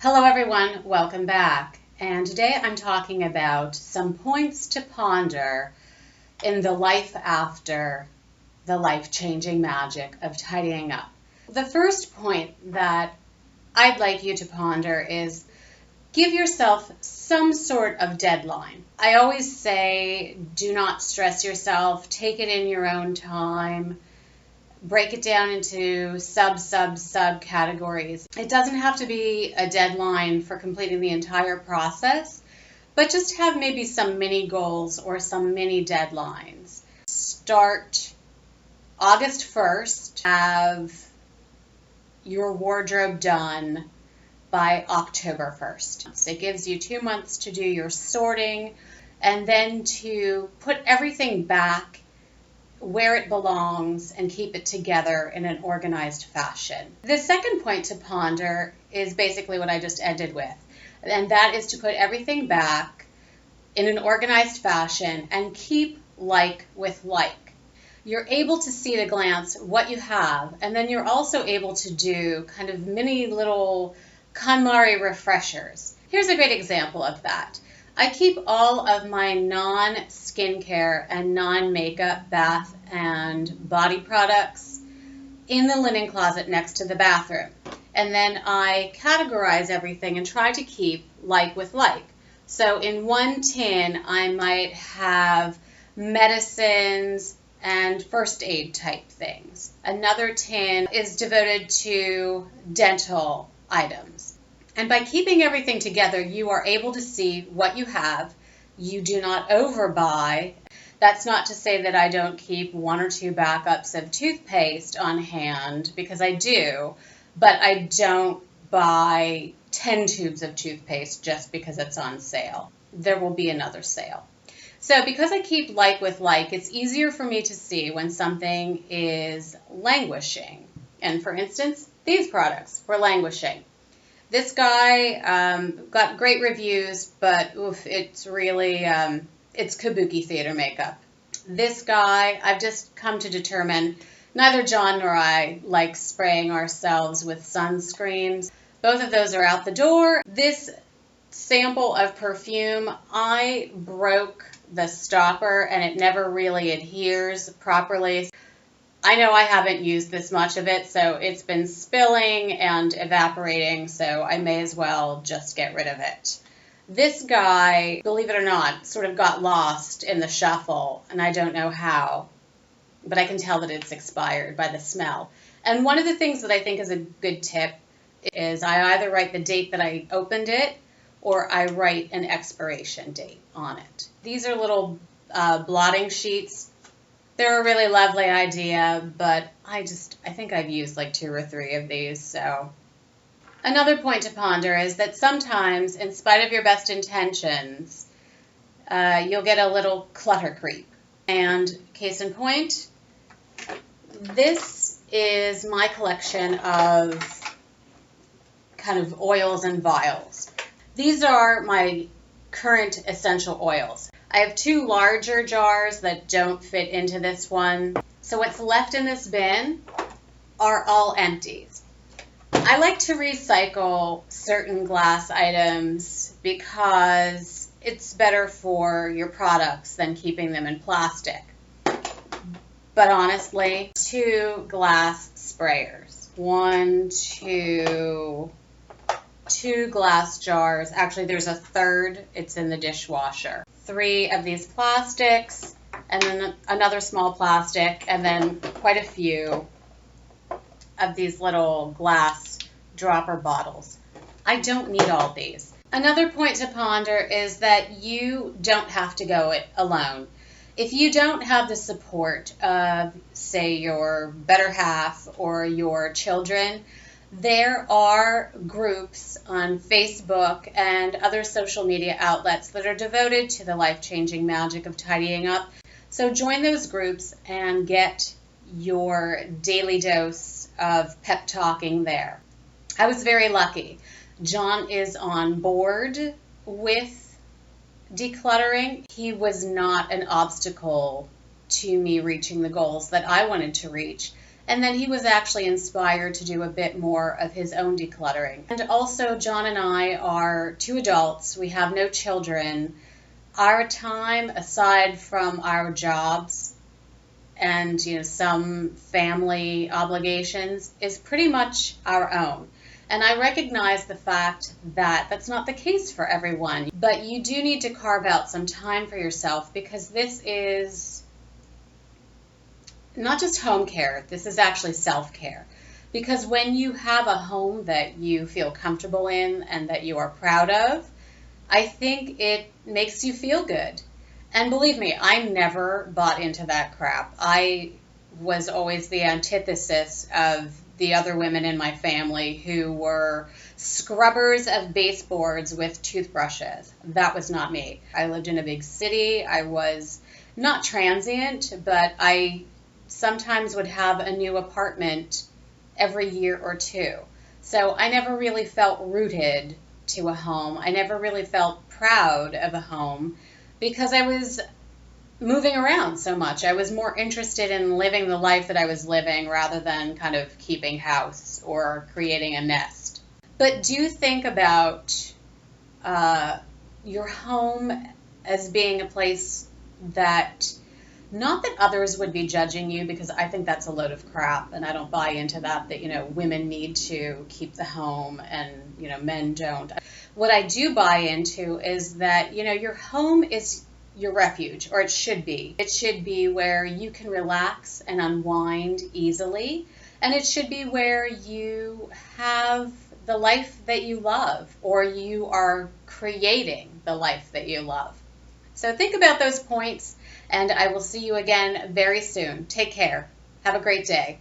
Hello everyone, welcome back. And today I'm talking about some points to ponder in the life after the life-changing magic of tidying up. The first point that I'd like you to ponder is give yourself some sort of deadline. I always say do not stress yourself, take it in your own time. Break it down into sub categories. It doesn't have to be a deadline for completing the entire process, but just have maybe some mini goals or some mini deadlines. Start August 1st, have your wardrobe done by October 1st. So it gives you 2 months to do your sorting and then to put everything back where it belongs and keep it together in an organized fashion. The second point to ponder is basically what I just ended with, and that is to put everything back in an organized fashion and keep like with like. You're able to see at a glance what you have, and then you're also able to do kind of mini little KonMari refreshers. Here's a great example of that. I keep all of my non-skincare and non-makeup bath and body products in the linen closet next to the bathroom. And then I categorize everything and try to keep like with like. So in one tin, I might have medicines and first aid type things. Another tin is devoted to dental items. And by keeping everything together, you are able to see what you have. You do not overbuy. That's not to say that I don't keep 1 or 2 backups of toothpaste on hand, because I do, but I don't buy 10 tubes of toothpaste just because it's on sale. There will be another sale. So because I keep like with like, it's easier for me to see when something is languishing. And for instance, these products were languishing. This guy got great reviews, but oof, it's really, it's kabuki theater makeup. This guy, I've just come to determine, neither John nor I like spraying ourselves with sunscreens. Both of those are out the door. This sample of perfume, I broke the stopper and it never really adheres properly. I know I haven't used this much of it, so it's been spilling and evaporating, so I may as well just get rid of it. This guy, believe it or not, sort of got lost in the shuffle, and I don't know how, but I can tell that it's expired by the smell. And one of the things that I think is a good tip is I either write the date that I opened it, or I write an expiration date on it. These are little blotting sheets. They're a really lovely idea, but I think I've used like 2 or 3 of these, so. Another point to ponder is that sometimes, in spite of your best intentions, you'll get a little clutter creep. And case in point, this is my collection of kind of oils and vials. These are my current essential oils. I have 2 larger jars that don't fit into this one. So what's left in this bin are all empties. I like to recycle certain glass items because it's better for your products than keeping them in plastic. But honestly, 2 glass sprayers. 2 glass jars. Actually, there's a third. It's in the dishwasher. 3 of these plastics, and then another small plastic, and then quite a few of these little glass dropper bottles. I don't need all these. Another point to ponder is that you don't have to go it alone. If you don't have the support of, say, your better half or your children, there are groups on Facebook and other social media outlets that are devoted to the life-changing magic of tidying up. So join those groups and get your daily dose of pep talking there. I was very lucky. John is on board with decluttering. He was not an obstacle to me reaching the goals that I wanted to reach. And then he was actually inspired to do a bit more of his own decluttering. And also, John and I are two adults. We have no children. Our time, aside from our jobs and some family obligations, is pretty much our own. And I recognize the fact that that's not the case for everyone. But you do need to carve out some time for yourself, because this is not just home care, this is actually self-care. Because when you have a home that you feel comfortable in and that you are proud of, I think it makes you feel good. And believe me, I never bought into that crap. I was always the antithesis of the other women in my family who were scrubbers of baseboards with toothbrushes. That was not me. I lived in a big city. I was not transient, but I sometimes would have a new apartment every year or two. So I never really felt rooted to a home. I never really felt proud of a home because I was moving around so much. I was more interested in living the life that I was living rather than kind of keeping house or creating a nest. But do think about your home as being a place that, not that others would be judging you, because I think that's a load of crap, and I don't buy into that women need to keep the home and men don't. What I do buy into is that your home is your refuge, or it should be. It should be where you can relax and unwind easily, and it should be where you have the life that you love, or you are creating the life that you love. So think about those points, and I will see you again very soon. Take care. Have a great day.